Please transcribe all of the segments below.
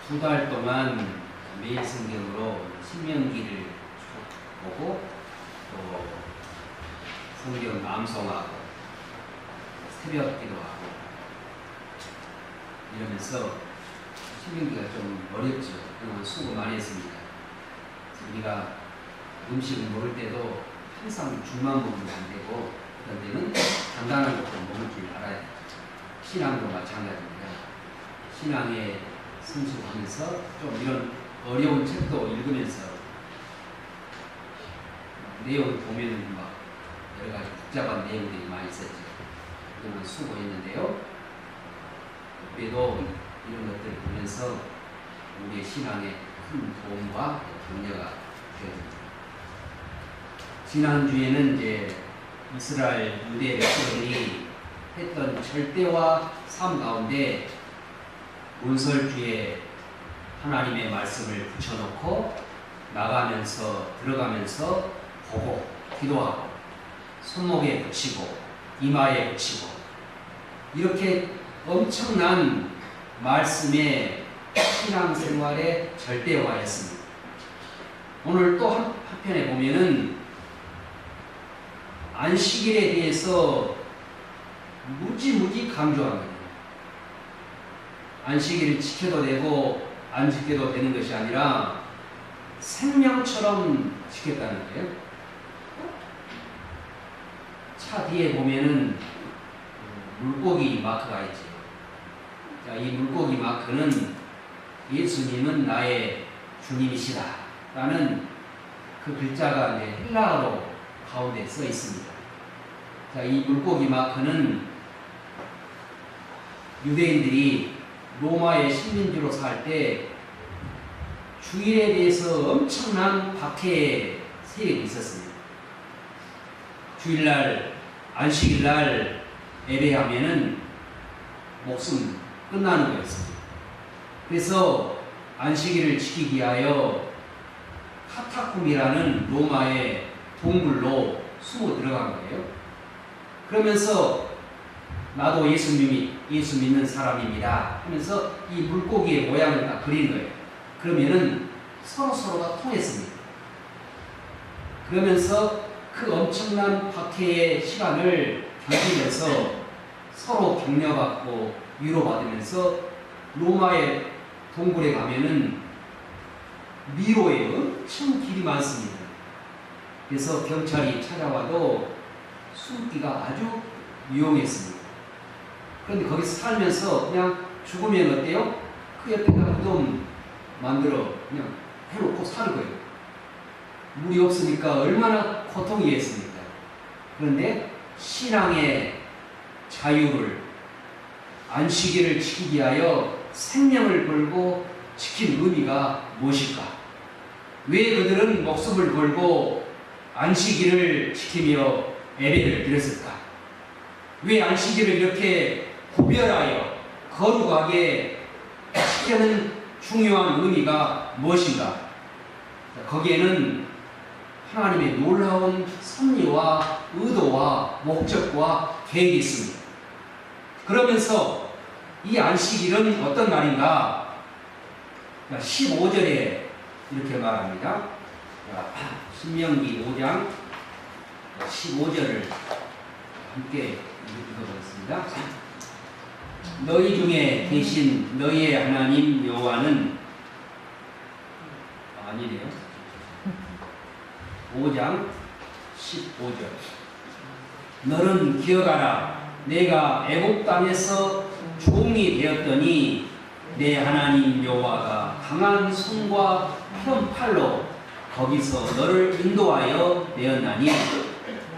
2달 동안 매일 성경으로 신명기를 쭉 보고 또 성경 암송하고 새벽 기도하고 이러면서 신명기가 좀 어렵죠. 그동안 수고 많이 했습니다. 우리가 음식을 먹을 때도 항상 죽만 먹으면 안 되고 그런 데는 간단한 것도 먹을 줄 알아야 돼요. 신앙도 마찬가지입니다. 신앙에 성숙하면서 좀 이런 어려운 책도 읽으면서 내용을 보면은 막 여러 가지 복잡한 내용들이 많이 있었죠. 그동안 수고했는데요. 그래도 이런 것들을 보면서 우리의 신앙에 큰 도움과 격려가 되었습니다. 지난주에는 이제 이스라엘 유대 백성들이 했던 절대와 삶 가운데 문설주에 하나님의 말씀을 붙여놓고 나가면서 들어가면서 보고 기도하고 손목에 붙이고 이마에 붙이고 이렇게 엄청난 말씀의 신앙생활의 절대화였습니다. 오늘 또 한편에 보면은 안식일에 대해서 무지 강조한 거예요. 안식일을 지켜도 되고 안 지켜도 되는 것이 아니라 생명처럼 지켰다는 거예요. 차 뒤에 보면은 물고기 마크가 있죠. 자, 이 물고기 마크는 예수님은 나의 주님이시다 라는 그 글자가 이제 헬라어로 가운데 써 있습니다. 자, 이 물고기 마크는 유대인들이 로마의 식민지로 살 때 주일에 대해서 엄청난 박해의 세력이 있었습니다. 주일날, 안식일날 예배하면은 목숨 끝나는 거였습니다. 그래서 안식일을 지키기 위하여 카타콤이라는 로마의 동굴로 숨어 들어간 거예요. 그러면서 나도 예수 믿는 사람입니다 하면서 이 물고기의 모양을 딱 그린 거예요. 그러면은 서로가 통했습니다. 그러면서 그 엄청난 박해의 시간을 견디면서 서로 격려받고 위로받으면서 로마의 동굴에 가면은 미로에 엄청 길이 많습니다. 그래서 경찰이 찾아와도 숨기가 아주 유용했습니다. 그런데 거기서 살면서 그냥 죽으면 어때요? 그 옆에다 무덤 만들어 그냥 해놓고 사는 거예요. 물이 없으니까 얼마나 고통이겠습니까? 그런데 신앙의 자유를 안식일을 지키기 위하여 생명을 걸고 지킨 의미가 무엇일까? 왜 그들은 목숨을 걸고 안식일을 지키며 예배를 드렸을까? 왜 안식일을 이렇게 구별하여 거룩하게 지키는 중요한 의미가 무엇인가? 거기에는 하나님의 놀라운 섭리와 의도와 목적과 계획이 있습니다. 그러면서 이 안식일은 어떤 날인가? 15절에 이렇게 말합니다. 신명기 5장 15절을 함께 읽어보겠습니다. 너희 중에 계신 너희의 하나님 여호와는 아니래요. 5장 15절 너는 기억하라. 내가 애굽 땅에서 종이 되었더니 내 하나님 여호와가 강한 손과 편 팔로 거기서 너를 인도하여 내었나니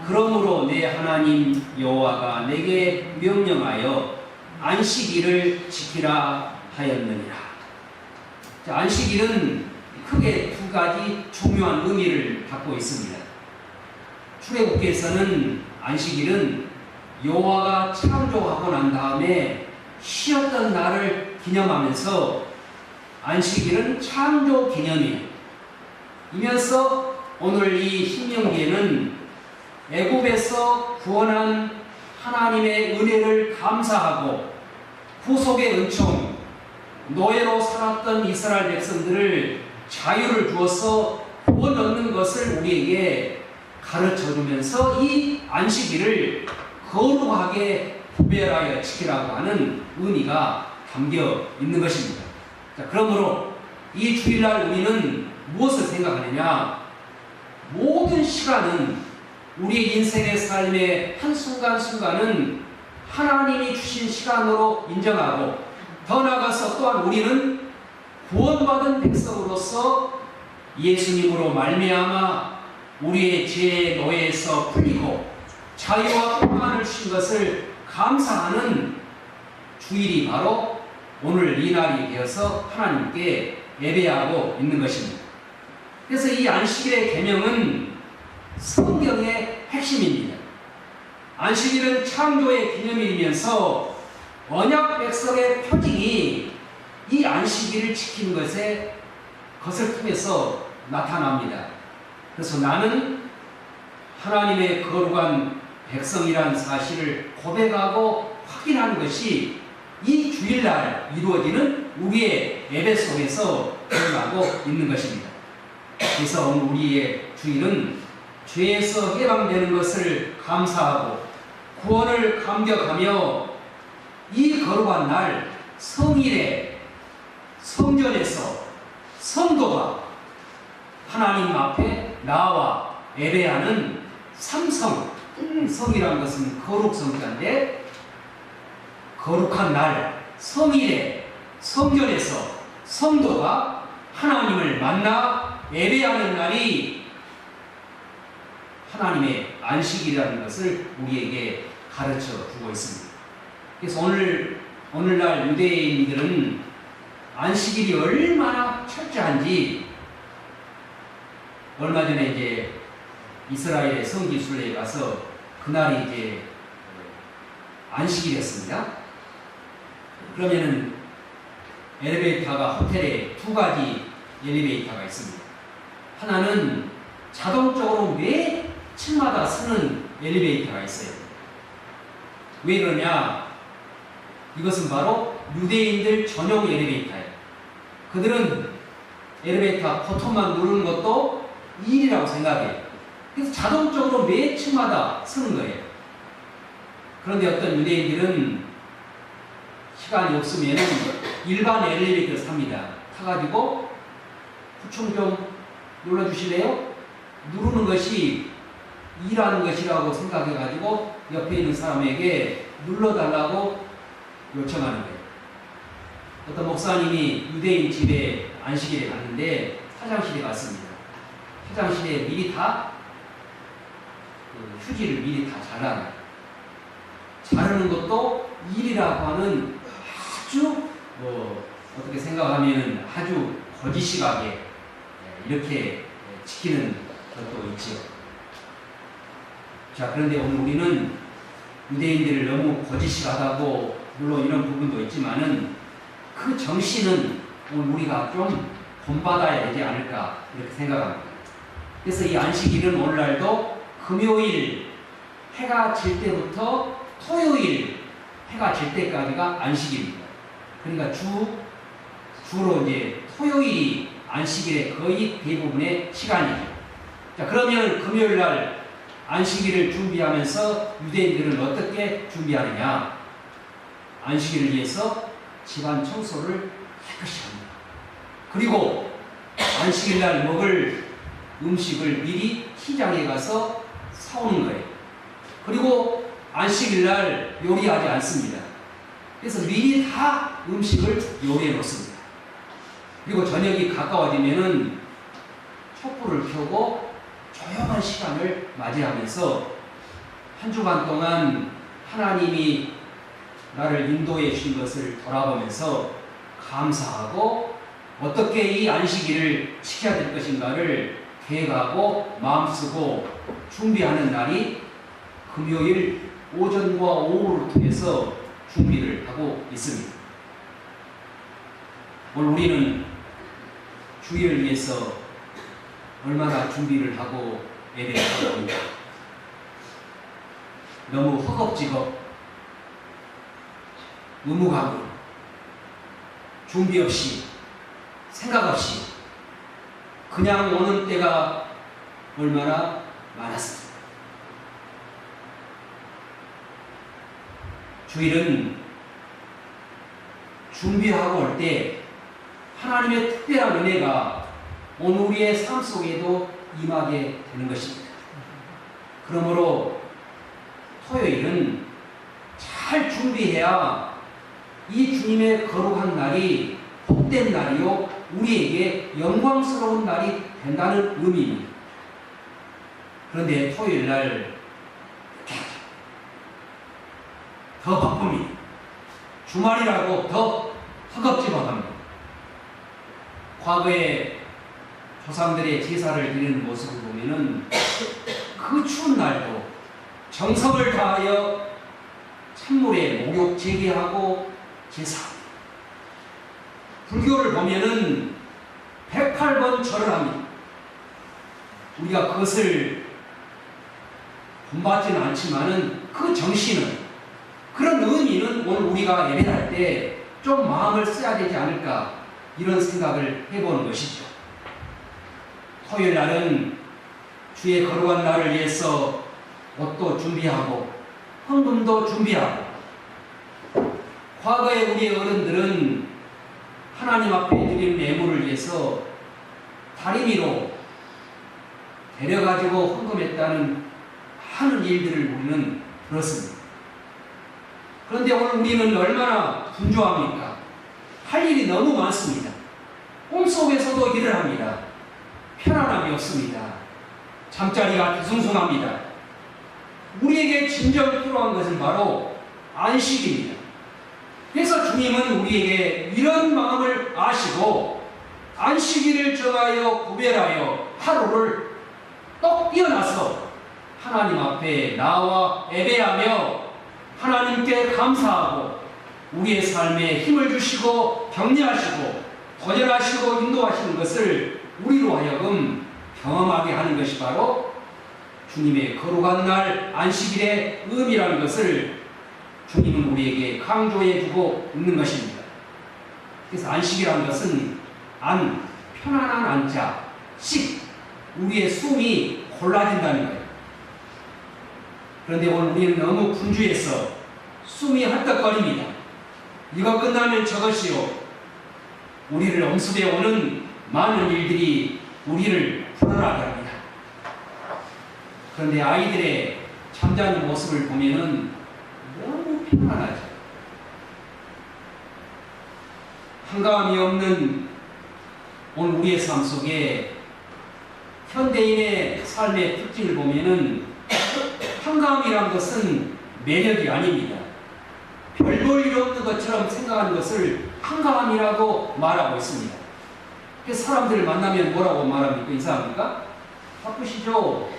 그러므로 내 하나님 여호와가 내게 명령하여 안식일을 지키라 하였느니라. 자, 안식일은 크게 두 가지 중요한 의미를 갖고 있습니다. 출애굽기에서는 안식일은 여호와가 창조하고 난 다음에 쉬었던 날을 기념하면서 안식일은 창조 기념이에요. 이면서 오늘 이 신명기에는 애굽에서 구원한 하나님의 은혜를 감사하고 구속의 은총, 노예로 살았던 이스라엘 백성들을 자유를 주어서 구원 얻는 것을 우리에게 가르쳐 주면서 이 안식일을 거룩하게 구별하여 지키라고 하는 의미가 담겨 있는 것입니다. 자, 그러므로 이 주일날 우리는 무엇을 생각하느냐? 모든 시간은 우리 인생의 삶의 한순간순간은 하나님이 주신 시간으로 인정하고, 더 나아가서 또한 우리는 구원받은 백성으로서 예수님으로 말미암아 우리의 죄의 노예에서 풀리고 자유와 평안을 주신 것을 감사하는 주일이 바로 오늘 이 날이 되어서 하나님께 예배하고 있는 것입니다. 그래서 이 안식일의 계명은 성경의 핵심입니다. 안식일은 창조의 기념일이면서 언약 백성의 표징이 이 안식일을 지키는 것을 통해서 나타납니다. 그래서 나는 하나님의 거룩한 백성이라는 사실을 고백하고 확인하는 것이 이 주일날 이루어지는 우리의 예배 속에서 드러나고 있는 것입니다. 그래서 오늘 우리의 주일은 죄에서 해방되는 것을 감사하고 구원을 감격하며 이 거룩한 날 성일에 성전에서 성도가 하나님 앞에 나와 예배하는 삼성, 성이라는 것은 거룩성자인데, 거룩한 날 성일에 성전에서 성도가 하나님을 만나 예배하는 날이 하나님의 안식이라는 것을 우리에게 가르쳐 주고 있습니다. 그래서 오늘날 유대인들은 안식일이 얼마나 철저한지, 얼마 전에 이제 이스라엘의 성지순례에 가서 그날이 이제 안식일이었습니다. 그러면은 엘리베이터가 호텔에 두 가지 엘리베이터가 있습니다. 하나는 자동적으로 매 층마다 쓰는 엘리베이터가 있어요. 왜 그러냐? 이것은 바로 유대인들 전용 엘리베이터예요. 그들은 엘리베이터 버튼만 누르는 것도 일이라고 생각해요. 그래서 자동적으로 매 층마다 쓰는 거예요. 그런데 어떤 유대인들은 시간이 없으면 일반 엘리베이터를 삽니다. 타가지고 부총 좀 눌러주실래요? 누르는 것이 일하는 것이라고 생각해가지고 옆에 있는 사람에게 눌러달라고 요청하는 거예요. 어떤 목사님이 유대인 집에 안식일에 갔는데 화장실에 갔습니다. 화장실에 미리 다 휴지를 미리 다 잘라놔요. 자르는 것도 일이라고 하는 아주 어떻게 생각하면 아주 거짓시하게 이렇게 지키는 것도 있지요. 자, 그런데 오늘 우리는 유대인들을 너무 거짓시하다고 물론 이런 부분도 있지만은 그 정신은 오늘 우리가 좀 본받아야 되지 않을까 이렇게 생각합니다. 그래서 이 안식일은 오늘날도 금요일 해가 질 때부터 토요일 해가 질 때까지가 안식일입니다. 그러니까 주로 이제 토요일이 안식일의 거의 대부분의 시간이죠. 자, 그러면 금요일 날 안식일을 준비하면서 유대인들은 어떻게 준비하느냐? 안식일을 위해서 집안 청소를 깨끗이 합니다. 그리고 안식일 날 먹을 음식을 미리 시장에 가서 사오는 거예요. 그리고 안식일 날 요리하지 않습니다. 그래서 미리 다 음식을 요리해 놓습니다. 그리고 저녁이 가까워지면은 촛불을 켜고 조용한 시간을 맞이하면서 한 주간 동안 하나님이 나를 인도해 주신 것을 돌아보면서 감사하고 어떻게 이 안식일을 지켜야 될 것인가를 계획하고 마음쓰고 준비하는 날이 금요일 오전과 오후를 통해서 준비를 하고 있습니다. 오늘 우리는 주일을 위해서 얼마나 준비를 하고 예배를 하고 있는가? 너무 허겁지겁 의무감으로 준비 없이, 생각 없이 그냥 오는 때가 얼마나 많았습니다. 주일은 준비하고 올 때 하나님의 특별한 은혜가 오늘 우리의 삶 속에도 임하게 되는 것입니다. 그러므로 토요일은 잘 준비해야 이 주님의 거룩한 날이 복된 날이요 우리에게 영광스러운 날이 된다는 의미입니다. 그런데 토요일 날 더 바쁩니다. 주말이라고 더 허겁지겁합니다. 과거에 조상들의 제사를 드리는 모습을 보면은 그 추운 날도 정성을 다하여 찬물에 목욕 재개하고 제사합니다. 불교를 보면은 108번 절을 합니다. 우리가 그것을 본받지는 않지만은 그 정신은, 그런 의미는 오늘 우리가 예배할 때 좀 마음을 써야 되지 않을까, 이런 생각을 해보는 것이죠. 토요일 날은 주의 거룩한 날을 위해서 옷도 준비하고 헌금도 준비하고, 과거에 우리의 어른들은 하나님 앞에 드린 예물을 위해서 다리미로 데려가지고 헌금했다는 많은 일들을 우리는 들었습니다. 그런데 오늘 우리는 얼마나 분주합니까? 할 일이 너무 많습니다. 꿈속에서도 일을 합니다. 편안함이 없습니다. 잠자리가 뒤숭숭합니다. 우리에게 진정 필요한 것은 바로 안식입니다. 그래서 주님은 우리에게 이런 마음을 아시고 안식일을 정하여 구별하여 하루를 똑 띄어놔서 하나님 앞에 나와 예배하며 하나님께 감사하고 우리의 삶에 힘을 주시고 격려하시고 도전하시고 인도하시는 것을 우리로 하여금 경험하게 하는 것이 바로 주님의 거룩한 날 안식일의 의미라는 것을 주님은 우리에게 강조해 주고 있는 것입니다. 그래서 안식이라는 것은 편안한 안자, 우리의 숨이 골라진다는 거예요. 그런데 오늘 우리는 너무 분주해서 숨이 헐떡거립니다. 이거 끝나면 저것이요. 우리를 엄습해 오는 많은 일들이 우리를 불안하게 합니다. 그런데 아이들의 잠자는 모습을 보면은 너무 편안하죠. 한가함이 없는 오늘 우리의 삶 속에 현대인의 삶의 특징을 보면은 한가함이란 것은 매력이 아닙니다. 별 볼 일 없는 것처럼 생각하는 것을 한가함이라고 말하고 있습니다. 그래서 사람들을 만나면 뭐라고 말합니까? 이상합니까? 바쁘시죠?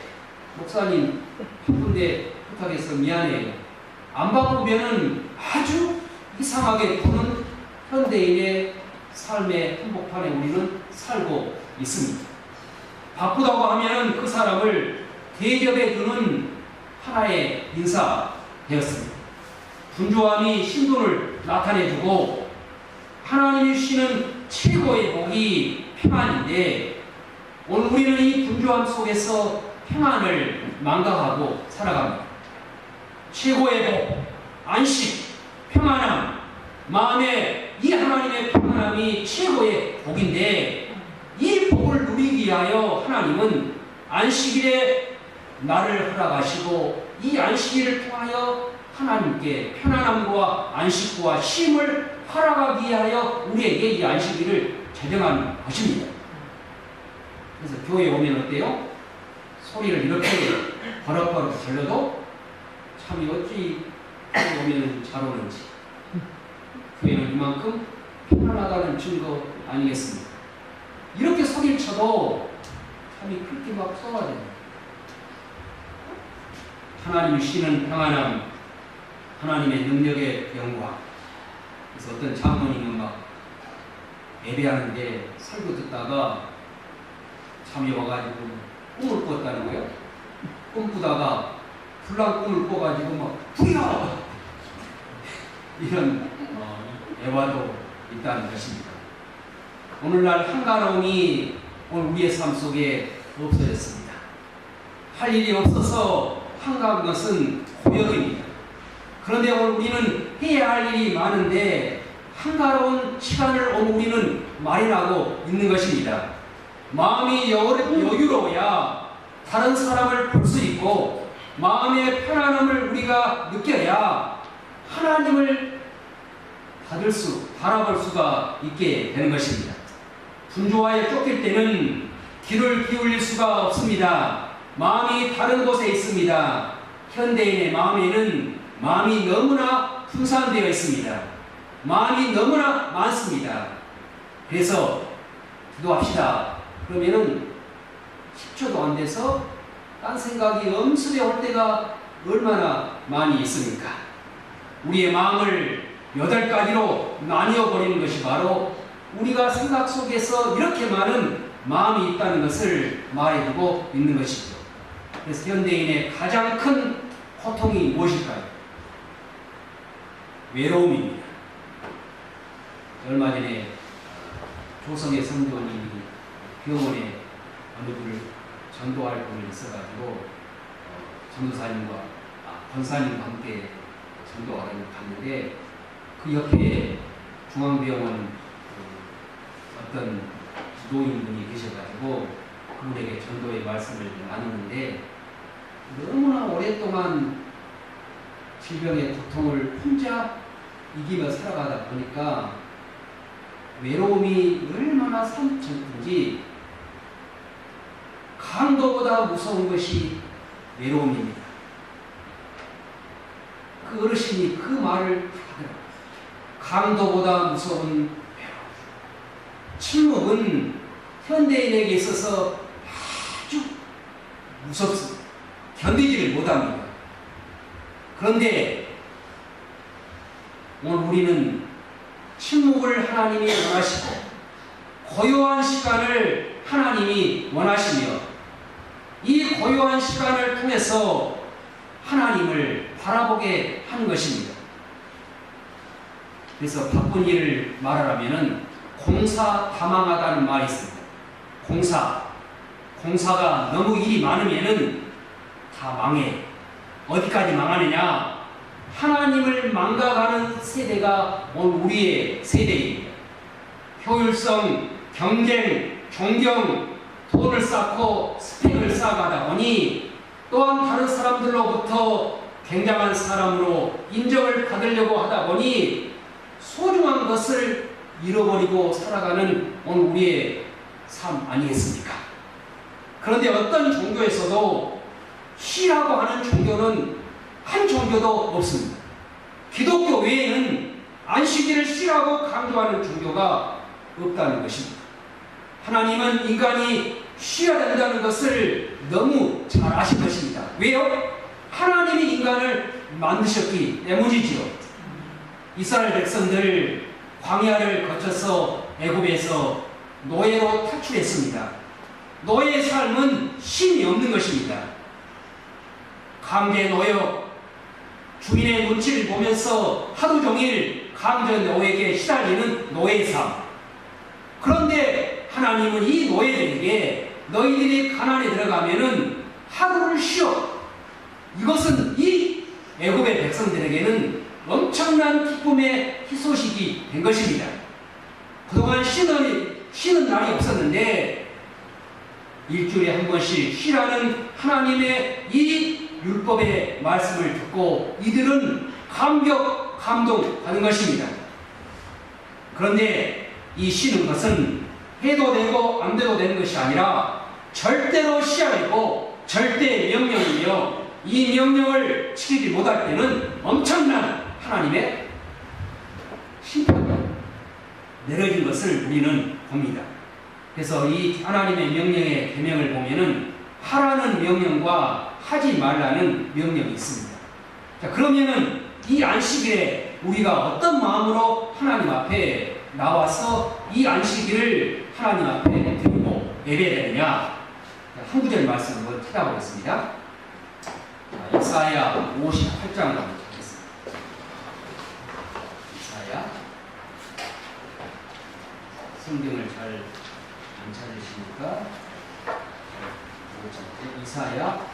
목사님 바쁜데 부탁해서 미안해요. 안 바쁘면은 아주 이상하게 보는 현대인의 삶의 한복판에 우리는 살고 있습니다. 바쁘다고 하면은 그 사람을 대접해 주는 하나의 인사 되었습니다. 분주함이 신분을 나타내주고 하나님이 주시는 최고의 복이 평안인데 오늘 우리는 이 분주함 속에서 평안을 망각하고 살아갑니다. 최고의 복, 안식, 평안함, 마음에 이 하나님의 평안함이 최고의 복인데 이 복을 누리기 위하여 하나님은 안식일에 나를 허락하시고 이 안식일을 통하여 하나님께 편안함과 안식과 쉼을 허락하기 위하여 우리에게 이 안식일을 제정한 것입니다. 그래서 교회에 오면 어때요? 소리를 이렇게 버럭버럭 질러도 참 어찌 교회에 오면 잘 오는지. 교회는 이만큼 편안하다는 증거 아니겠습니까? 이렇게 소리를 쳐도 참이 그렇게 막 쏟아져요. 하나님이 주시는 평안함, 하나님의 능력의 영광. 그래서 어떤 장모님은 막 예배하는데 설교 듣다가 잠이 와가지고 꿈을 꿨다는 거예요. 꿈 꾸다가 불난 꿈을 꿔가지고 막 불이야! 이런 예화도 있다는 것입니다. 오늘날 한가로움이 오늘 우리의 삶 속에 없어졌습니다. 할 일이 없어서 한가한 것은 고역입니다. 그런데 오늘 우리는 해야 할 일이 많은데 한가로운 시간을 오늘 우리는 마련하고 있는 것입니다. 마음이 여유로워야 다른 사람을 볼 수 있고 마음의 편안함을 우리가 느껴야 하나님을 바라볼 수가 있게 되는 것입니다. 분주하에 쫓길 때는 귀를 기울일 수가 없습니다. 마음이 다른 곳에 있습니다. 현대인의 마음에는 마음이 너무나 분산되어 있습니다. 마음이 너무나 많습니다. 그래서 기도합시다. 그러면은 10초도 안 돼서 딴 생각이 엄습해 올 때가 얼마나 많이 있습니까? 우리의 마음을 8가지로 나뉘어 버리는 것이 바로 우리가 생각 속에서 이렇게 많은 마음이 있다는 것을 말해주고 있는 것이죠. 그래서 현대인의 가장 큰 고통이 무엇일까요? 외로움입니다. 얼마 전에 조성의 성도님이 병원에 어느 분을 전도할 분이 있어가지고 전도사님과 권사님과 함께 전도하러 갔는데 그 옆에 중앙병원 어떤 지도인분이 계셔가지고 그분에게 전도의 말씀을 나누는데 너무나 오랫동안 질병의 고통을 혼자 이기며 살아가다 보니까 외로움이 얼마나 사무쳤든지 강도보다 무서운 것이 외로움입니다. 그 어르신이 그 말을 하더라고요. 강도보다 무서운 외로움. 침묵은 현대인에게 있어서 아주 무섭습니다. 견디지를 못합니다. 그런데 오늘 우리는 침묵을 하나님이 원하시고 고요한 시간을 하나님이 원하시며 이 고요한 시간을 통해서 하나님을 바라보게 하는 것입니다. 그래서 바쁜 일을 말하라면 공사다망하다는 말이 있습니다. 공사가 너무 일이 많으면은 다 망해. 어디까지 망하느냐? 하나님을 망각하는 세대가 오늘 우리의 세대입니다. 효율성, 경쟁, 존경, 돈을 쌓고 스펙을 쌓아가다 보니 또한 다른 사람들로부터 굉장한 사람으로 인정을 받으려고 하다 보니 소중한 것을 잃어버리고 살아가는 오늘 우리의 삶 아니겠습니까? 그런데 어떤 종교에서도 쉬라고 하는 종교는 한 종교도 없습니다. 기독교 외에는 안식일을 쉬라고 강조하는 종교가 없다는 것입니다. 하나님은 인간이 쉬어야 된다는 것을 너무 잘 아신 것입니다. 왜요? 하나님이 인간을 만드셨기 때문이지요. 이스라엘 백성들 광야를 거쳐서 애굽에서 노예로 탈출했습니다. 노예의 삶은 쉼이 없는 것입니다. 강제 노역, 주인의 눈치를 보면서 하루 종일 강제 노예에게 시달리는 노예의 삶. 그런데 하나님은 이 노예들에게 너희들이 가나안에 들어가면은 하루를 쉬어. 이것은 이 애굽의 백성들에게는 엄청난 기쁨의 희소식이 된 것입니다. 그동안 쉬는 날이 없었는데 일주일에 한 번씩 쉬라는 하나님의 이 율법의 말씀을 듣고 이들은 감동하는 것입니다. 그런데 이 쉬는 것은 해도 되고 안 돼도 되는 것이 아니라 절대로 쉬어야 되고 절대 명령이며 이 명령을 지키지 못할 때는 엄청난 하나님의 심판이 내려진 것을 우리는 봅니다. 그래서 이 하나님의 명령의 계명을 보면은 하라는 명령과 하지 말라는 명령이 있습니다. 자, 그러면은 이 안식일에 우리가 어떤 마음으로 하나님 앞에 나와서 이 안식일을 하나님 앞에 드리고 예배되느냐? 한 구절 말씀 한번 찾아보겠습니다. 이사야 58장을 한번 찾겠습니다. 이사야 성경을 잘 안 찾으시니까 이사야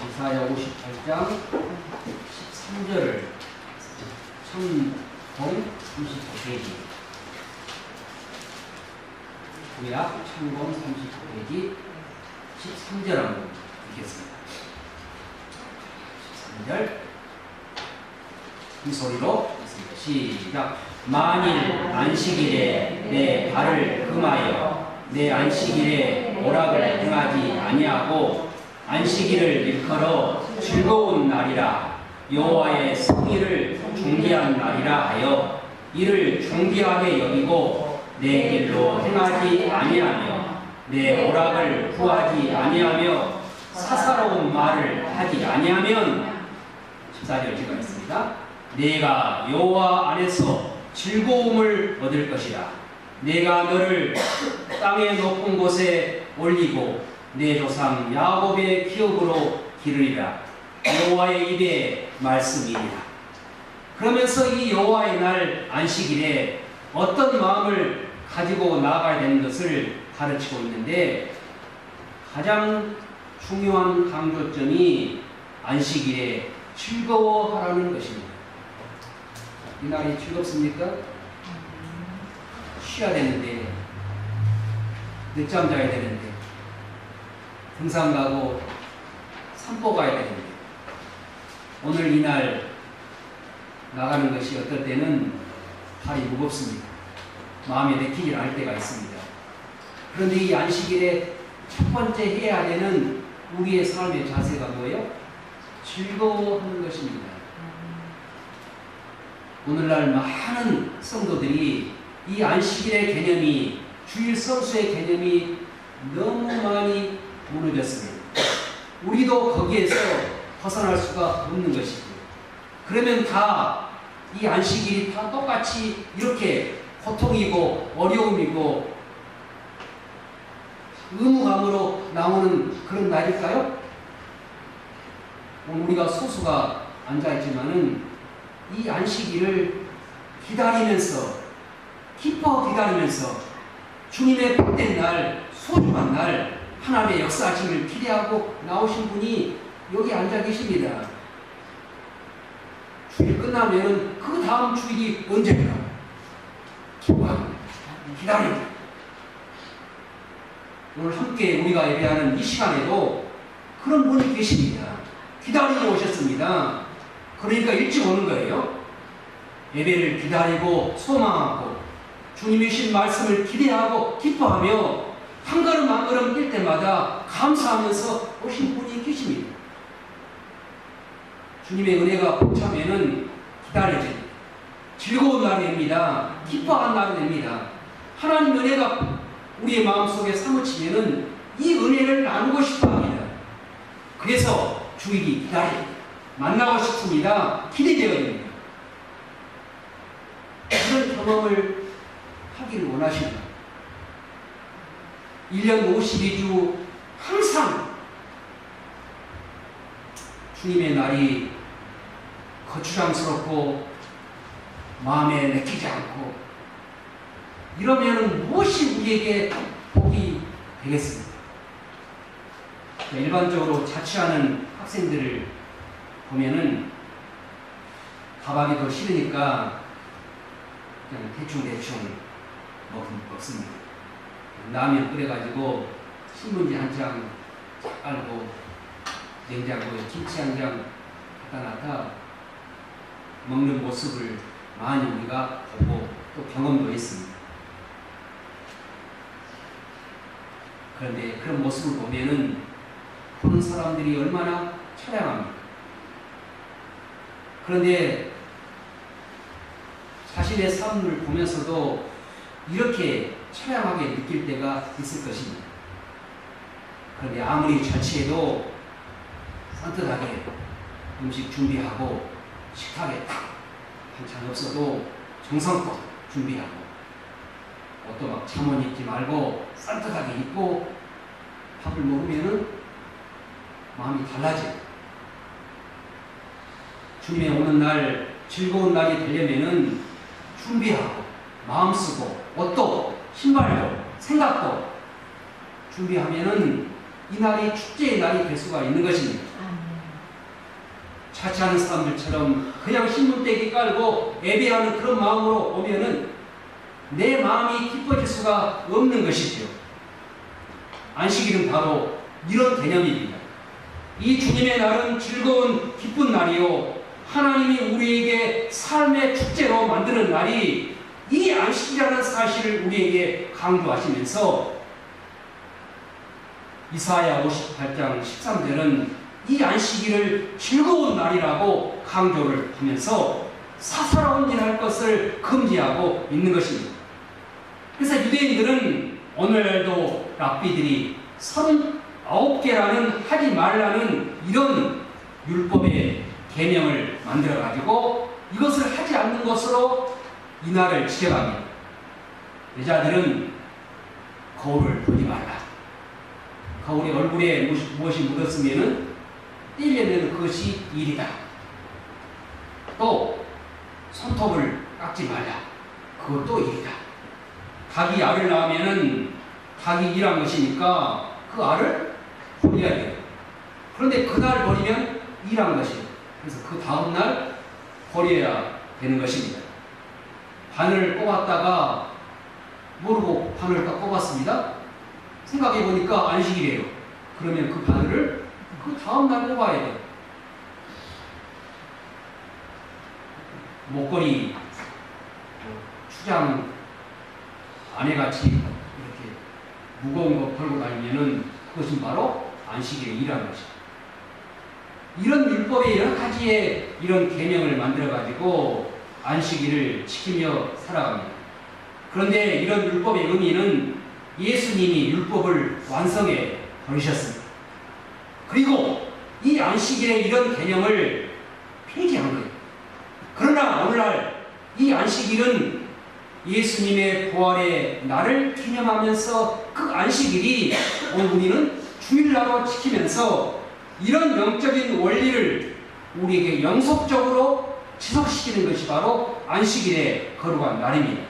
58장 13절을 천공 39페이지 구약 천공 39페이지 13절 한번 읽겠습니다. 13절 이 소리로 읽습니다. 시작. 만일 안식일에 내 발을 금하여 내 안식일에 오락을 행하지 아니하고 안식일을 일컬어 즐거운 날이라 여호와의 성일을 존귀한 날이라 하여 이를 존귀하게 여기고 내 길로 행하지 아니하며 내 오락을 구하지 아니하며 사사로운 말을 하지 아니하면 14절 제가 있습니다. 내가 여호와 안에서 즐거움을 얻을 것이라. 내가 너를 땅의 높은 곳에 올리고 내 조상 야곱의 기업으로 기르리라. 여호와의 입의 말씀이니라. 그러면서 이 여호와의 날 안식일에 어떤 마음을 가지고 나아가야 되는 것을 가르치고 있는데 가장 중요한 강조점이 안식일에 즐거워하라는 것입니다. 이 날이 즐겁습니까? 쉬어야 되는데, 늦잠 자야 되는데, 등산 가고 산보 가야 되는데, 오늘 이날 나가는 것이 어떨 때는 발이 무겁습니다. 마음에 내키질 않을 때가 있습니다. 그런데 이 안식일에 첫 번째 해야 되는 우리의 삶의 자세가 뭐예요? 즐거워하는 것입니다. 오늘날 많은 성도들이 이 안식일의 개념이, 주일 성수의 개념이 너무 많이 무너졌습니다. 우리도 거기에서 벗어날 수가 없는 것이죠. 그러면 다 이 안식일이 다 똑같이 이렇게 고통이고 어려움이고 의무감으로 나오는 그런 날일까요? 오늘 우리가 소수가 앉아있지만은 이 안식일을 기다리면서, 기뻐 기다리면서 주님의 복된 날, 소중한 날, 하나님의 역사하심을 기대하고 나오신 분이 여기 앉아 계십니다. 주일 끝나면은 그 다음 주일이 언제일까? 기다립니다. 오늘 함께 우리가 예배하는 이 시간에도 그런 분이 계십니다. 기다리고 오셨습니다. 그러니까 일찍 오는 거예요. 예배를 기다리고 소망하고 주님이 주신 말씀을 기대하고 기뻐하며 한 걸음 한 걸음 뛸 때마다 감사하면서 오신 분이 계십니다. 주님의 은혜가 벅차면은 기다려집니다. 즐거운 날이 됩니다. 기뻐한 날이 됩니다. 하나님 은혜가 우리의 마음속에 사무치면은 이 은혜를 나누고 싶어 합니다. 그래서 주일이 기다립니다. 만나고 싶습니다. 기대되어야 됩니다. 그런 경험을 하기를 원하십니다. 1년 52주 항상 주님의 날이 거추장스럽고 마음에 내키지 않고 이러면 무엇이 우리에게 복이 되겠습니까? 일반적으로 자취하는 학생들을 보면은 가방이 더 싫으니까 그냥 대충 먹습니다. 라면 끓여가지고 신문지 한 장 깔고 냉장고에 김치 한 장 갖다 놨다 먹는 모습을 많이 우리가 보고 또 경험도 했습니다. 그런데 그런 모습을 보면은 보는 사람들이 얼마나 처량합니까? 그런데 자신의 삶을 보면서도 이렇게 처량하게 느낄 때가 있을 것입니다. 그런데 아무리 자취해도 산뜻하게 음식 준비하고 식탁에 딱 반찬 없어도 정성껏 준비하고 옷도 막 잠옷 입지 말고 산뜻하게 입고 밥을 먹으면은 마음이 달라져요. 주님의 오는 날, 즐거운 날이 되려면은 준비하고 마음 쓰고 옷도 신발도 생각도 준비하면은 이 날이 축제의 날이 될 수가 있는 것입니다. 자취하는 사람들처럼 그냥 신문대기 깔고 예배하는 그런 마음으로 오면은 내 마음이 기뻐질 수가 없는 것이죠. 안식일은 바로 이런 개념입니다. 이 주님의 날은 즐거운 기쁜 날이요, 하나님이 우리에게 삶의 축제로 만드는 날이 이 안식이라는 사실을 우리에게 강조하시면서 이사야 58장 13절은 이 안식일을 즐거운 날이라고 강조를 하면서 사사로운 일 할 것을 금지하고 있는 것입니다. 그래서 유대인들은 오늘날도 랍비들이 39개라는 하지 말라는 이런 율법의 계명을 만들어 가지고 이것을 하지 않는 것으로 이날을 지켜갑니다. 여자들은 거울을 보지 말라. 거울에 얼굴에 무엇이 묻었으면은 떼려내는 그것이 일이다. 또 손톱을 깎지 말라. 그것도 일이다. 닭이 알을 낳으면은 닭이 일한 것이니까 그 알을 버려야 돼요. 그런데 그날 버리면 일한 것이에요. 그래서 그 다음날 버려야 되는 것입니다. 바늘 뽑았다가 모르고 바늘 딱 뽑았습니다. 생각해 보니까 안식이래요. 그러면 그 바늘을 그 다음날 뽑아야 돼요. 목걸이, 추장, 아내같이 이렇게 무거운 거 걸고 다니면은 그것은 바로 안식일에 일하는 것이죠. 이런 율법의 여러 가지의 이런 계명을 만들어가지고 안식일을 지키며 살아갑니다. 그런데 이런 율법의 의미는 예수님이 율법을 완성해 버리셨습니다. 그리고 이 안식일의 이런 개념을 폐지한 거예요. 그러나 오늘날 이 안식일은 예수님의 부활의 날을 기념하면서 그 안식일이 오늘 우리는 주일날로 지키면서 이런 영적인 원리를 우리에게 영속적으로 지속시키는 것이 바로 안식일의 거룩한 날입니다.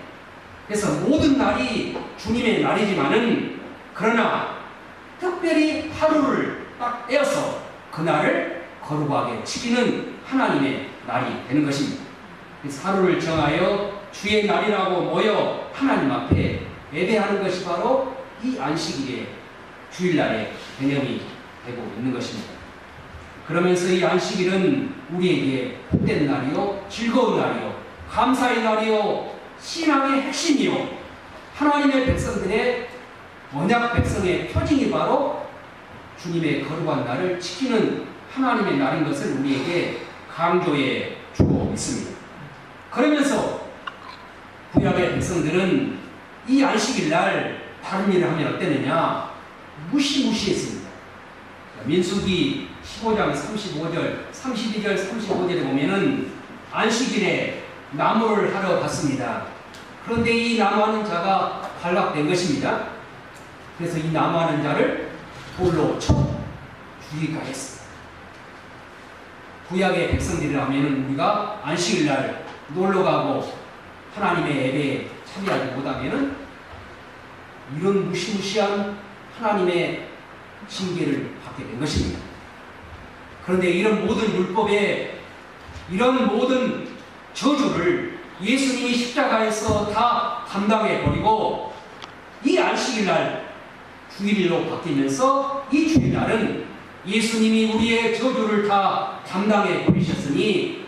그래서 모든 날이 주님의 날이지만은 그러나 특별히 하루를 딱 떼어서 그날을 거룩하게 지키는 하나님의 날이 되는 것입니다. 그래서 하루를 정하여 주의 날이라고 모여 하나님 앞에 예배하는 것이 바로 이 안식일의 주일날의 개념이 되고 있는 것입니다. 그러면서 이 안식일은 우리에게 복된 날이요, 즐거운 날이요, 감사의 날이요, 신앙의 핵심이요, 하나님의 백성들의 언약 백성의 표징이 바로 주님의 거룩한 날을 지키는 하나님의 날인 것을 우리에게 강조해 주고 있습니다. 그러면서 구약의 백성들은 이 안식일 날 다른 일을 하면 어땠느냐? 무시무시했습니다. 민수기 15장 35절, 32절, 35절에 보면은 안식일에 나무를 하러 갔습니다. 그런데 이 나무하는 자가 발각된 것입니다. 그래서 이 나무하는 자를 돌로 쳐 죽이기까지 했습니다. 구약의 백성들이라면 우리가 안식일 날 놀러 가고 하나님의 예배에 참여하지 못하면은 이런 무시무시한 하나님의 징계를 받게 된 것입니다. 그런데 이런 모든 율법에 이런 모든 저주를 예수님이 십자가에서 다 담당해 버리고 이 안식일날 주일로 바뀌면서 이 주일날은 예수님이 우리의 저주를 다 담당해 버리셨으니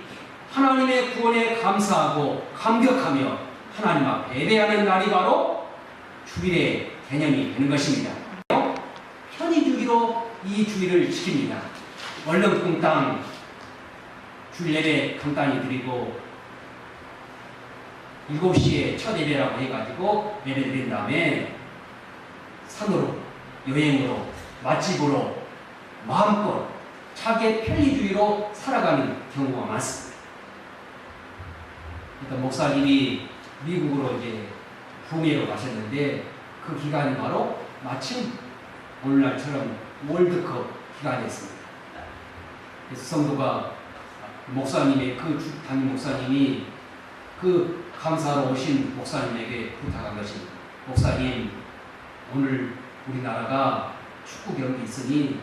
하나님의 구원에 감사하고 감격하며 하나님 앞에 예배하는 날이 바로 주일의 개념이 되는 것입니다. 편의주기로 이 주일을 지킵니다. 얼렁뚱땅 주일 예배 간단히 드리고 7시에 첫 예배라고 해가지고 예배 드린 다음에 산으로, 여행으로, 맛집으로 마음껏 자기의 편리주의로 살아가는 경우가 많습니다. 일단 목사님이 미국으로 이제 북미로 가셨는데 그 기간이 바로 마침 오늘날처럼 월드컵 기간이었습니다. 그래서 성도가 목사님의 담임 목사님이 그 감사하러 오신 목사님에게 부탁한 것이 목사님 오늘 우리나라가 축구 경기 있으니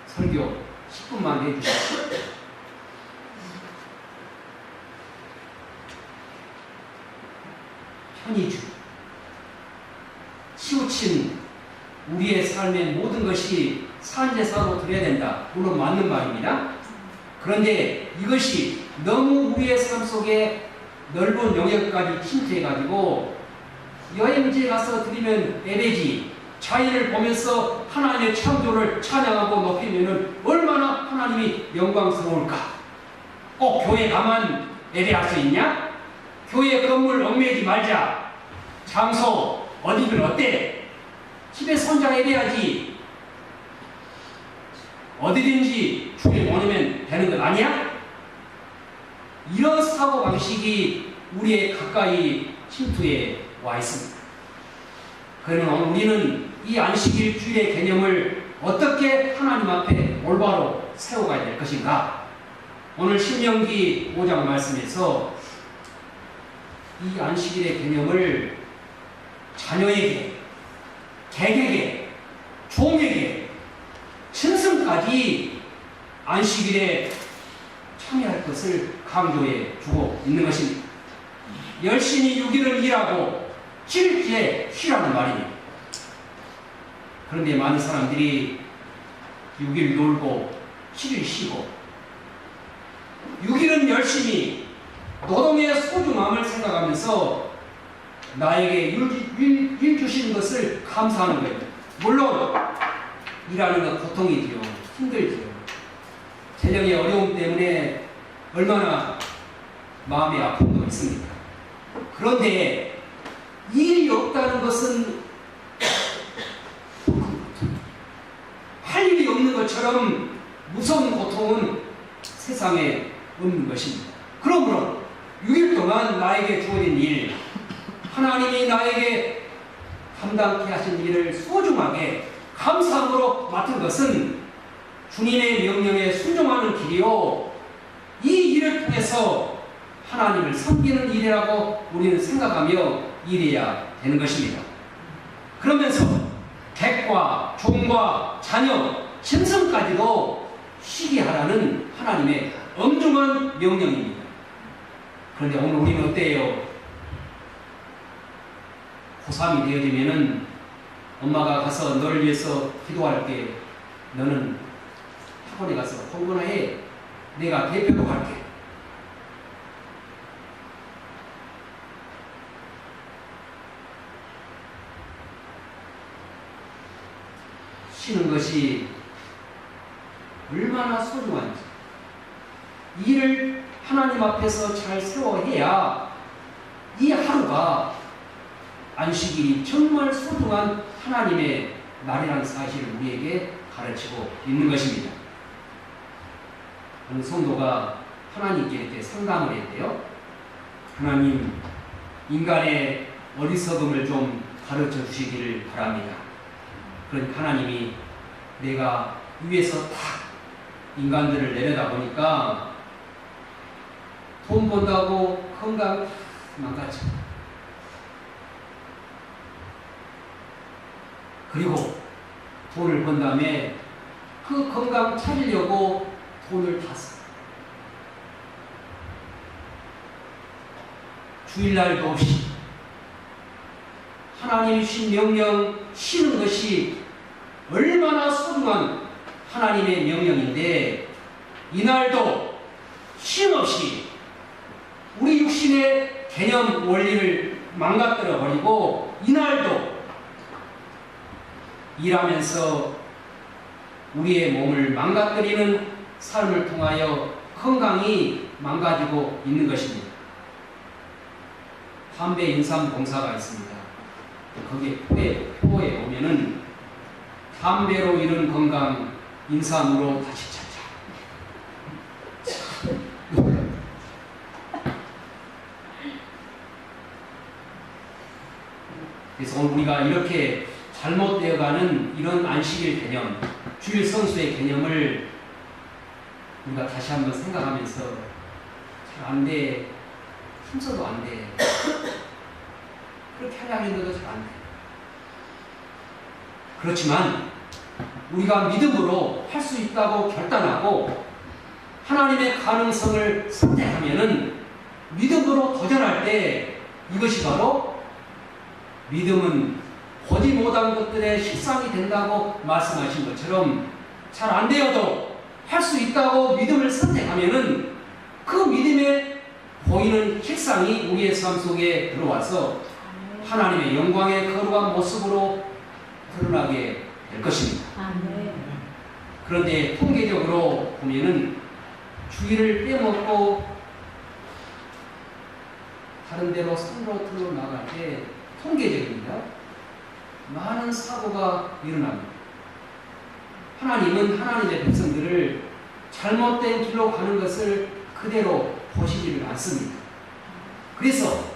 설교 10분만 해주십시오. 편의주 치우친 우리의 삶의 모든 것이 산제사로 드려야 된다. 물론 맞는 말입니다. 그런데 이것이 너무 우리의 삶 속에 넓은 영역까지 침투해가지고 여행지에 가서 드리면 예배지 자연을 보면서 하나님의 창조를 찬양하고 높이면 얼마나 하나님이 영광스러울까. 꼭 교회 가만 예배할 수 있냐? 교회 건물 얽매이지 말자. 장소 어디든 어때? 집에서 혼자 예배하지. 어디든지 주에 모이면 되는 것 아니야? 이런 사고방식이 우리의 가까이 침투해 와 있습니다. 그러면 우리는 이 안식일주일의 개념을 어떻게 하나님 앞에 올바로 세워가야 될 것인가? 오늘 신명기 5장 말씀에서 이 안식일의 개념을 자녀에게, 객에게, 종에게, 신승까지 안식일에 참여할 것을 강조해 주고 있는 것입니다. 열심히 6일을 일하고 7일째 쉬라는 말입니다. 그런데 많은 사람들이 6일 놀고 7일 쉬고 6일은 열심히 노동의 소중함을 생각하면서 나에게 일 주시는 것을 감사하는 거예요. 물론 일하는 건 고통이지요. 힘들지요. 재정의 어려움 때문에 얼마나 마음의 아픔도 있습니다. 그런데 일이 없다는 것은 할 일이 없는 것처럼 무서운 고통은 세상에 없는 것입니다. 그러므로 6일 동안 나에게 주어진 일, 하나님이 나에게 감당케 하신 일을 소중하게 감사함으로 맡은 것은 주님의 명령에 순종하는 길이요, 이 일을 통해서 하나님을 섬기는 일이라고 우리는 생각하며 일해야 되는 것입니다. 그러면서 객과 종과 자녀, 짐승까지도 쉬게 하라는 하나님의 엄중한 명령입니다. 그런데 오늘 우리는 어때요? 고3이 되어지면은 엄마가 가서 너를 위해서 기도할게. 너는 학원에 가서 공부나 해. 내가 대표로 갈게. 쉬는 것이 얼마나 소중한지, 일을 하나님 앞에서 잘 세워해야 이 하루가 안식일이 정말 소중한 하나님의 날이라는 사실을 우리에게 가르치고 있는 것입니다. 어느 성도가 하나님께 이렇게 상담을 했대요. 하나님, 인간의 어리석음을 좀 가르쳐 주시기를 바랍니다. 그러니까 하나님이 내가 위에서 딱 인간들을 내려다보니까 돈 번다고 건강 망가져. 그리고 돈을 번 다음에 그 건강 차리려고 돈을 다 써. 주일날도 없이 하나님이 주신 명령, 쉬는 것이 얼마나 소중한 하나님의 명령인데, 이날도 쉼 없이 우리 육신의 개념 원리를 망가뜨려 버리고 이날도 일하면서 우리의 몸을 망가뜨리는 삶을 통하여 건강이 망가지고 있는 것입니다. 담배 인삼 공사가 있습니다. 거기에 표에 보면은 담배로 잃은 건강 인삼으로 다시 찾자. 그래서 오늘 우리가 이렇게 잘못되어가는 이런 안식일 개념, 주일 성수의 개념을 우리가 다시 한번 생각하면서 잘 안 돼, 힘써도 안 돼, 그렇게 하려고 했는데도 잘 안 돼. 그렇지만 우리가 믿음으로 할 수 있다고 결단하고 하나님의 가능성을 선택하면은 믿음으로 도전할 때 이것이 바로 믿음은 보지 못한 것들의 실상이 된다고 말씀하신 것처럼 잘 안 되어도 할 수 있다고 믿음을 선택하면은 그 믿음에 보이는 실상이 우리의 삶 속에 들어와서 하나님의 영광의 거룩한 모습으로 드러나게 될 것입니다. 그런데 통계적으로 보면은 주일을 빼먹고 다른 데로 산으로 들어 나갈 때 통계적입니다. 많은 사고가 일어납니다. 하나님은 하나님의 백성들을 잘못된 길로 가는 것을 그대로 보시지를 않습니다. 그래서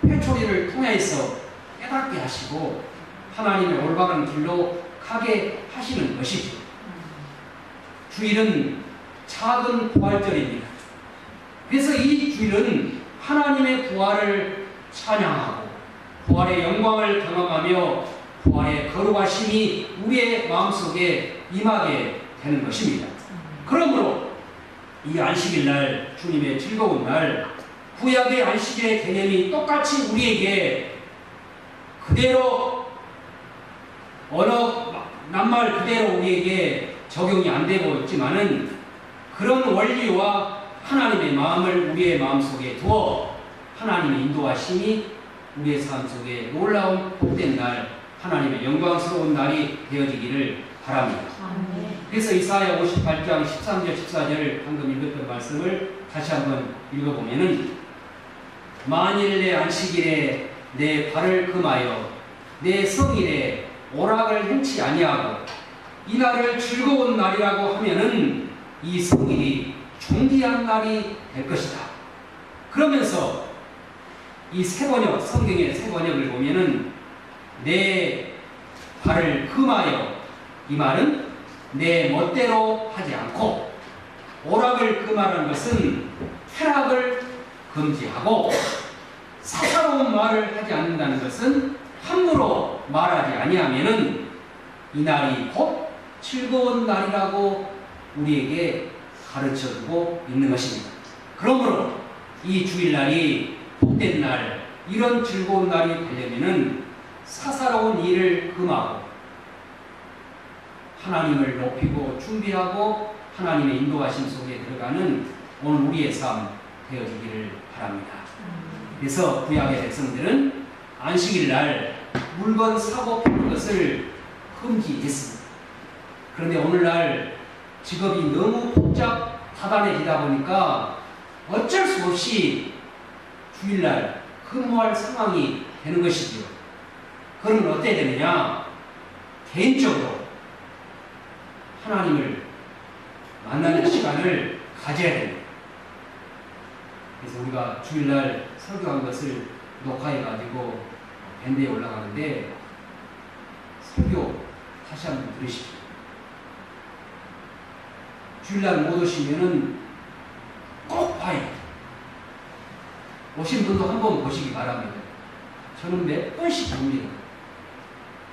회초리를 통해서 깨닫게 하시고 하나님의 올바른 길로 가게 하시는 것이죠. 주일은 작은 부활절입니다. 그래서 이 주일은 하나님의 부활을 찬양하고 부활의 영광을 경험하며 부활의 거룩하심이 우리의 마음속에 임하게 되는 것입니다. 그러므로 이 안식일 날, 주님의 즐거운 날, 구약의 안식일의 개념이 똑같이 우리에게 그대로 어느 낱말 그대로 우리에게 적용이 안 되고 있지만은 그런 원리와 하나님의 마음을 우리의 마음속에 두어 하나님의 인도하심이 우리의 삶 속에 놀라운 복된 날, 하나님의 영광스러운 날이 되어지기를 바랍니다. 그래서 이사야 58장 13절 14절 방금 읽었던 말씀을 다시 한번 읽어보면은 만일 내 안식일에 내 발을 금하여 내 성일에 오락을 행치 아니하고 이 날을 즐거운 날이라고 하면은 이 성일이 존귀한 날이 될 것이다. 그러면서 이 세 번역, 성경의 세 번역을 보면은 내 발을 금하여, 이 말은 내 멋대로 하지 않고, 오락을 금하라는 것은 쾌락을 금지하고, 사사로운 말을 하지 않는다는 것은 함부로 말하지 아니하면은 이 날이 곧 즐거운 날이라고 우리에게 가르쳐주고 있는 것입니다. 그러므로 이 주일날이 복된 날, 이런 즐거운 날이 되려면은 사사로운 일을 금하고 하나님을 높이고 준비하고 하나님의 인도하심 속에 들어가는 오늘 우리의 삶 되어지기를 바랍니다. 그래서 구약의 백성들은 안식일 날 물건 사고 파는 것을 금지했습니다. 그런데 오늘날 직업이 너무 복잡 다단해지다 보니까 어쩔 수 없이 주일날 근무할 상황이 되는 것이죠. 그러면 어떻게 되느냐? 개인적으로 하나님을 만나는 시간을 가져야 됩니다. 그래서 우리가 주일날 설교한 것을 녹화해가지고 밴드에 올라가는데 설교 다시 한번 들으십시오. 주일날 못 오시면은 꼭 봐야 돼요. 오신 분도 한번 보시기 바랍니다. 저는 몇 번씩 봅니다.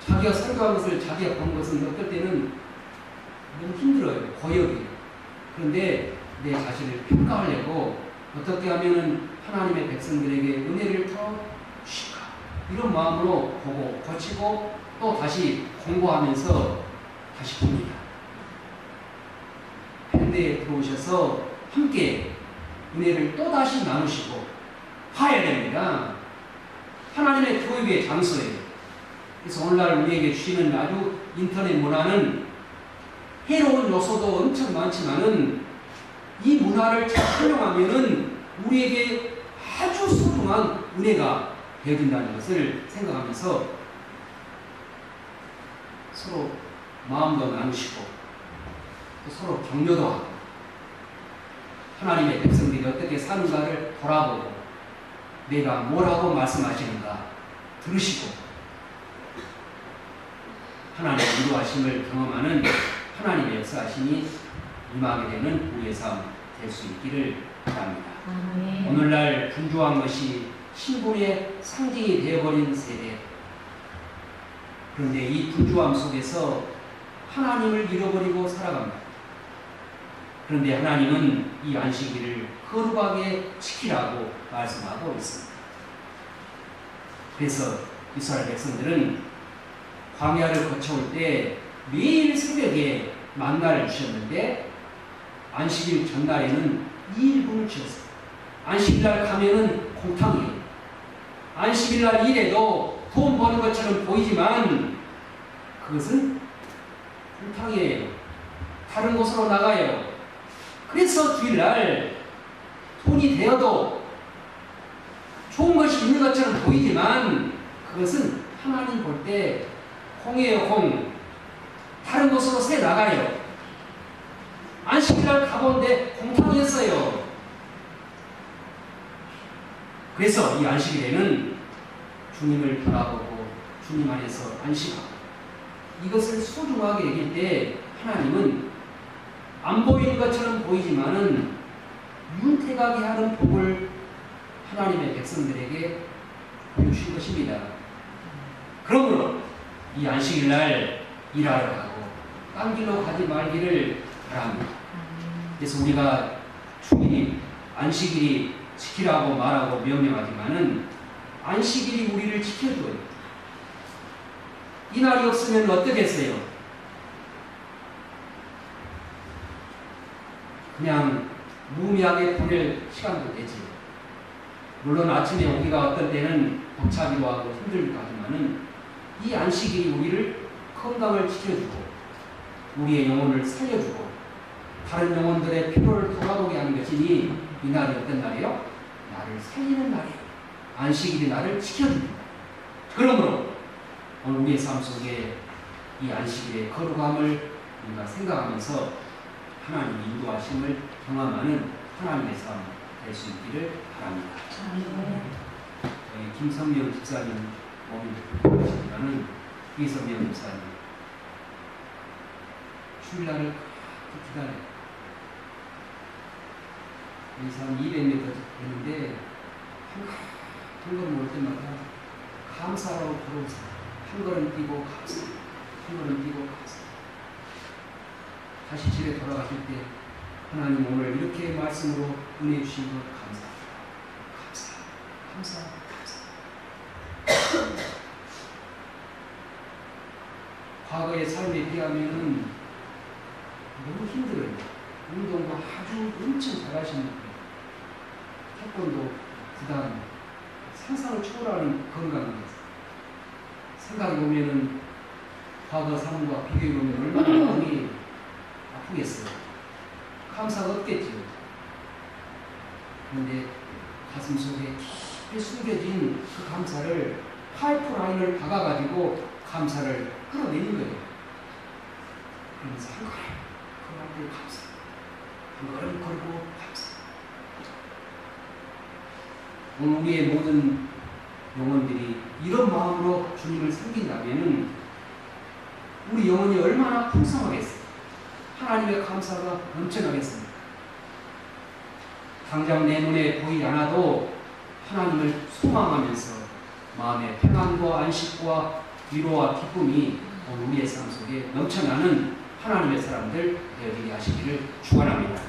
자기가 설교한 것을 자기가 본 것은 어떨 때는 너무 힘들어요. 고역이에요. 그런데 내 자신을 평가하려고 어떻게 하면은 하나님의 백성들에게 은혜를 더 주실까? 이런 마음으로 보고 고치고 또 다시 공부하면서 다시 봅니다. 밴드에 들어오셔서 함께 은혜를 또 다시 나누시고 봐야 됩니다. 하나님의 교육의 장소예요. 그래서 오늘날 우리에게 주시는 아주 인터넷 문화는 해로운 요소도 엄청 많지만은 이 문화를 잘 활용하면은 우리에게 아주 소중한 은혜가 되어진다는 것을 생각하면서 서로 마음도 나누시고 또 서로 격려도 하고 하나님의 백성들이 어떻게 사는가를 돌아보고 내가 뭐라고 말씀하시는가 들으시고 하나님의 인도하심을 경험하는 하나님의 역사하심이 임하게 되는 우리의 삶 될 수 있기를 바랍니다. 오늘날 분주한 것이 신분의 상징이 되어버린 세대. 그런데 이 분주함 속에서 하나님을 잃어버리고 살아갑니다. 그런데 하나님은 이 안식일을 거룩하게 지키라고 말씀하고 있습니다. 그래서 이스라엘 백성들은 광야를 거쳐올 때 매일 새벽에 만나를 주셨는데 안식일 전날에는 2일분을 주셨어요. 안식일날 가면은 공탕이에요. 안식일날 일해도 돈 버는 것처럼 보이지만 그것은 공탕이에요. 다른 곳으로 나가요. 그래서 주일날 돈이 되어도 좋은 것이 있는 것처럼 보이지만 그것은 하나님 볼 때 공이에요, 공. 다른 곳으로 새 나가요. 안식일날 가본데 공탕이었어요. 그래서 이 안식일에는 주님을 바라보고 주님 안에서 안식하고 이것을 소중하게 여길 때 하나님은 안 보이는 것처럼 보이지만은 윤택하게 하는 복을 하나님의 백성들에게 보여주신 것입니다. 그러므로 이 안식일날 일하러 가고 딴 길로 가지 말기를 바랍니다. 그래서 우리가 주일이 안식일이 지키라고 말하고 명령하지만은 안식일이 우리를 지켜줘요. 이 날이 없으면 어떻겠어요? 그냥 무의미하게 보낼 시간도 되지. 물론 아침에 오기가 어떤 때는 벅차기도 하고 힘들기도 하지만은 이 안식일이 우리를 건강을 지켜주고 우리의 영혼을 살려주고 다른 영혼들의 피로를 돌아보게 하는 것이니 이 날이 어떤 날이에요? 나를 살리는 날이에요. 안식일이 나를 지켜줍니다. 그러므로 오늘 우리의 삶 속에 이 안식일의 거룩함을 우리가 생각하면서 하나님의 인도하심을 경험하는 하나님의 삶 될 수 있기를 바랍니다. 김성명 집사님 몸이 불편하시지만은 이성명 집사님 주일날을 기다려요. 여기서 한 200m 되는데 한 걸음 올 때마다 감사하고 걸어오세요. 한 걸음 뛰고 감사, 한 걸음 뛰고 감사. 다시 집에 돌아가실 때 하나님 오늘 이렇게 말씀으로 은혜 주신 것 감사, 감사, 감사, 감사. 과거의 삶에 비하면은 너무 힘들어요. 운동도 아주 엄청 잘하시는 거예요. 태권도 부담, 상상을 초월하는 건강이었어요. 생각해보면은 과거 삶과 비교해보면 얼마나 마음이 아프겠어요. 감사가 없겠죠. 그런데 가슴 속에 깊이 숨겨진 그 감사를 파이프라인을 박아가지고 감사를 끌어내는 거예요. 그러면서 한 걸음 걸고 감사, 한 걸음 걸고 감사. 오늘 우리의 모든 영혼들이 이런 마음으로 주님을 섬긴다면 우리 영혼이 얼마나 풍성하겠어요. 하나님의 감사가 넘쳐나겠습니다. 당장 내 눈에 보이지 않아도 하나님을 소망하면서 마음의 평안과 안식과 위로와 기쁨이 우리의 삶 속에 넘쳐나는 하나님의 사람들 되어지게 하시기를 축원합니다.